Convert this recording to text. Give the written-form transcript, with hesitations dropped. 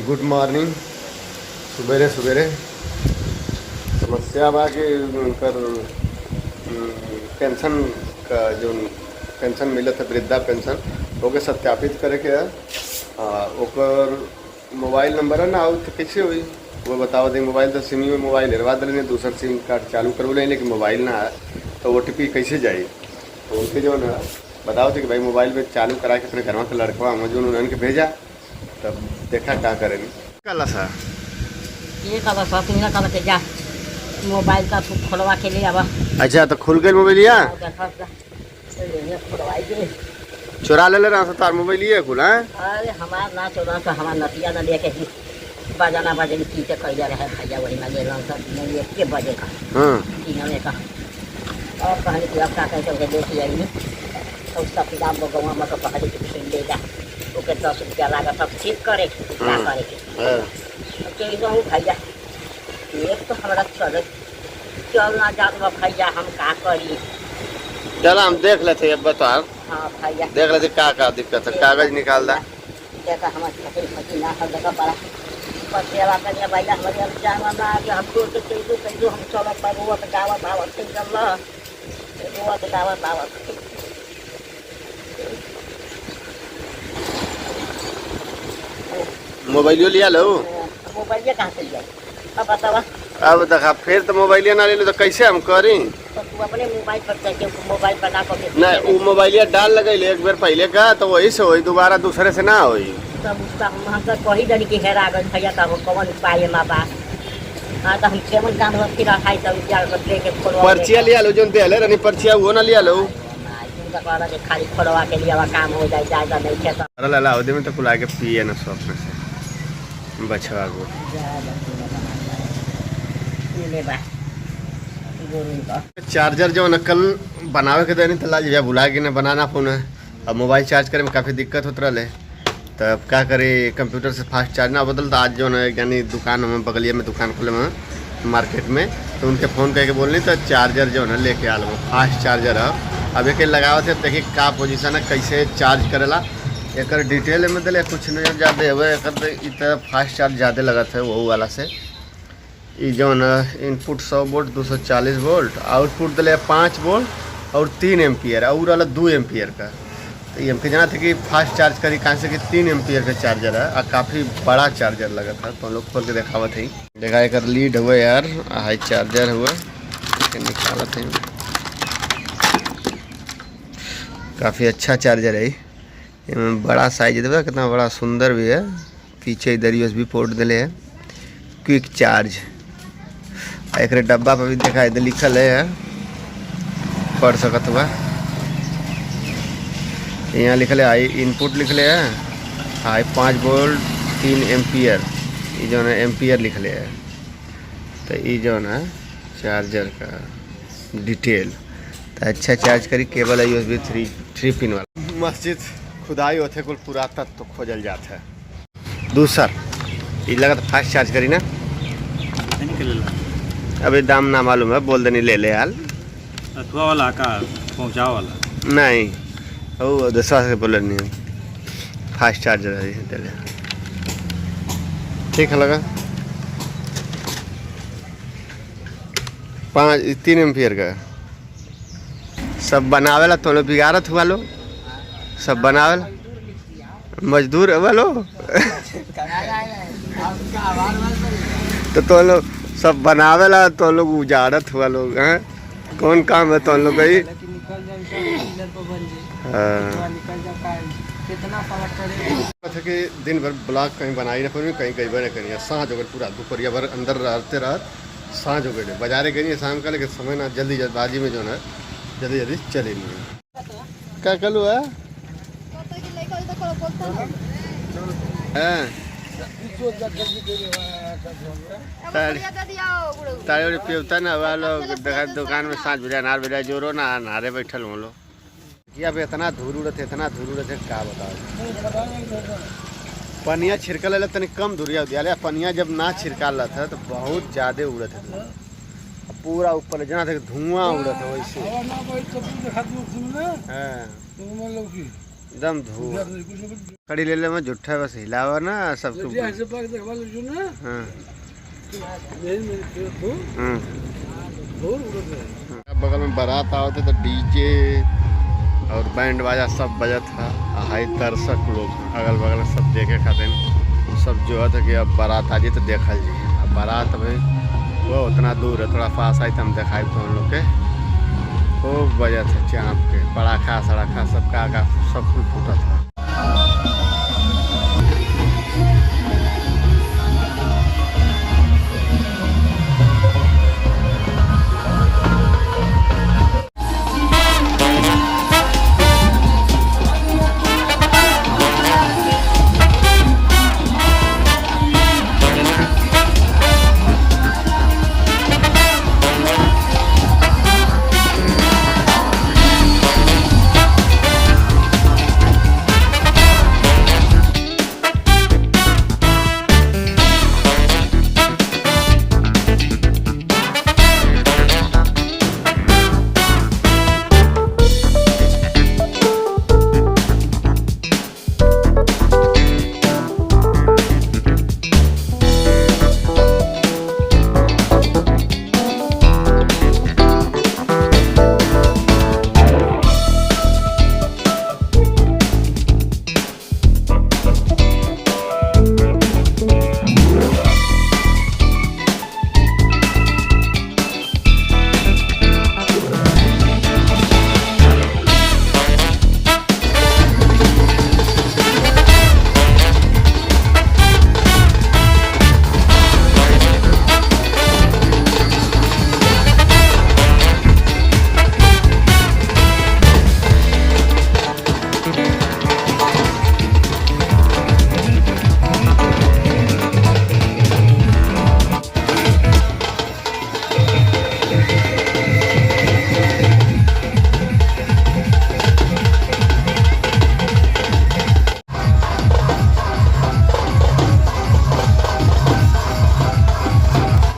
Good morning. सुबेरे सुबेरे समस्या बा कि उनकर पेंशन का जो पेंशन मिलत है वृद्धा पेंशन ओके सत्यापित करे के है। ओकर मोबाइल नंबर है ना और तो कैसे हुई वो बताओ दे। मोबाइल तो सिम में मोबाइल हेरवा दिले दूसर सिम कार्ड चालू करव लें लेकिन मोबाइल ना है तो OTP कैसे जाई। तो उनके जो ना बताओ थे कि भाई मोबाइल में चालू करा के अपने घर के लड़कवा मुझे उन्होंने के भेजा तब देखा क्या करेंगे। कल सा ये कल सा तुमने कल के जा मोबाइल का खोलवा के लिए अब। अच्छा तो खुल गए मोबाइल या चुरा ले रहा तार मोबाइल ये खुला है। अरे हमार ना चोरा तो हमार नतिया न लेके ही बजाना बजे की से कह रहा है भैया वही में ले रहा सब नहीं 1 बजे का। हां 3 बजे का और कहने की अब का कहते हैं देखिए आई तो उसका किताब बगवा में तो पकड़ के सुन देगा ओके 10 रुपया लगा सब ठीक करे क्या करे हां के कहूं भैया एक तो हमरा चल ना जात भैया हम का करी। चल हम देख लेते अब बता। हाँ भैया देख लेते क्या दिक्कत है कागज निकाल दा देखा हमारे फटी ना हर जगह पड़ा पर सेवा करिए भैया हमारे जाना ना आगे हम तो कैसे हम चलो पर वो तो गावा भावत से चल वो तो गावा भावत मोबाइल लिया लो। मोबाइल कहाँ से लिया अब बतावा। अब देखा फिर तो मोबाइल ना ले लो तो कैसे हम करी। तो तू अपने मोबाइल पर जाके मोबाइल बना के नहीं वो मोबाइल डाल लगे एक बार पहले का तो वही से होई दोबारा दूसरे से ना होई। तब उसका हम तो कही दनी कि हेरा गन भैया तब कौन उपाय माँ बाप। हाँ तो हम केवल जान फिर 28 रुपया दे के खोलवा पर्चिया लिया लो जो देले रनी पर्चिया वो ना लिया लो खाली खोलवा के लिए काम हो जाए ज्यादा नहीं खेता। अरे लाला ओदे में तो कुला के पिए ना शौक में से बचवा को चार्जर जो नकल बनावे के देनी तो लाज भुला के ना बनाना फोन है। अब मोबाइल चार्ज करे में काफ़ी दिक्कत होता रहे तब क्या करे कंप्यूटर से फास्ट चार्ज ना बदल तो आज जो है यानी दुकान में बगलिया में दुकान खोले में मार्केट में तो उनके फ़ोन करके बोलनी तो चार्जर जो है लेके आ लो फास्ट चार्जर है। अब एक लगाओ थे देखिए का पोजीशन है कैसे चार्ज करेला एक डिटेल में दिले कुछ नहीं ज़्यादा हुए एक फास्ट चार्ज ज़्यादा लगा था वो वाला से जो ना इनपुट 100 वोल्ट 240 वोल्ट आउटपुट दिले 5 वोल्ट और 3 एम्पियर और वाला 2 एम्पियर का। तो ये हमके जाना था कि फास्ट चार्ज करी कहाँ से कि 3 एम्पियर का चार्जर है और काफ़ी बड़ा चार्जर लगा था तो हम लोग खोल के दिखावत है। देखा एक लीड हुआ यार हाई चार्जर हुआ निकाला था काफ़ी अच्छा चार्जर है। इसमें बड़ा साइज देवे कितना बड़ा सुंदर भी है। पीछे इधर USB पोर्ट दिले है क्विक चार्ज एक डब्बा पर भी देखा इधर लिखल है पढ़ सकत हुआ यहाँ लिखल है हाई इनपुट लिखले है हाई 5 वोल्ट 3 एम्पियर ये जो है एम्पियर लिखले है। तो ये जो है चार्जर का डिटेल तो अच्छा चार्ज करी केबल है USB 3 पिन वाला। मस्जिद खुदाई होते कुल पुरातत्व तो खोजल जाता है। दूसर ये लगा तो फास्ट चार्ज करी ना अभी दाम ना मालूम है बोल देनी ले ले हाल अथवा वाला का पहुँचाओ वाला नहीं वो दूसरा से बोल नहीं फास्ट चार्जर है ले ठीक है लगा 3 एम्पियर का सब बनावेला तो लोग बिगाड़त हुआ लो सब बनावेला मजदूर है वालो तो लोग सब बनावेला तो लोग उजाड़त हुआ लोग हैं कौन काम है तो लोग ही कि दिन भर ब्लॉग कहीं बनाई ना कहीं कहीं गई ना कहीं सांझ हो गई पूरा दोपहरिया भर अंदर रहते रात सांझ हो गई बाजारे गई शाम का लेकिन समय ना जल्दी जल्दबाजी में जो है जल्दी चले नहीं क्या कलू है तारे पिवता ना हुआ लोग देखा दुकान में सांझ बजा नार बजा जोरो ना नारे बैठल हो लोग किया भी इतना धूल उड़त है क्या बताओ। पनिया छिड़कल है तनी कम धुरिया दिया पनिया जब ना छिड़काल था तो बहुत ज़्यादा उड़त है पूरा ऊपर जना धुआं उड़त है वैसे एकदम धूप खड़ी ले ले में जुट्ठा बस हिलावा ना सब कुछ हाँ बगल में बारात आवते तो डीजे और बैंड बाजा सब बजत था। हाई दर्शक लोग अगल बगल सब देखे खातिर सब जो है कि अब बारात आ जाए तो देखल जी। अब बारात भाई वो उतना दूर है, थोड़ा पास आई तो हम दिखाई तो हम लोग के खूब बजत है चाँप के पड़ाखा सड़ाखा सब का सब कुछ फूटा था।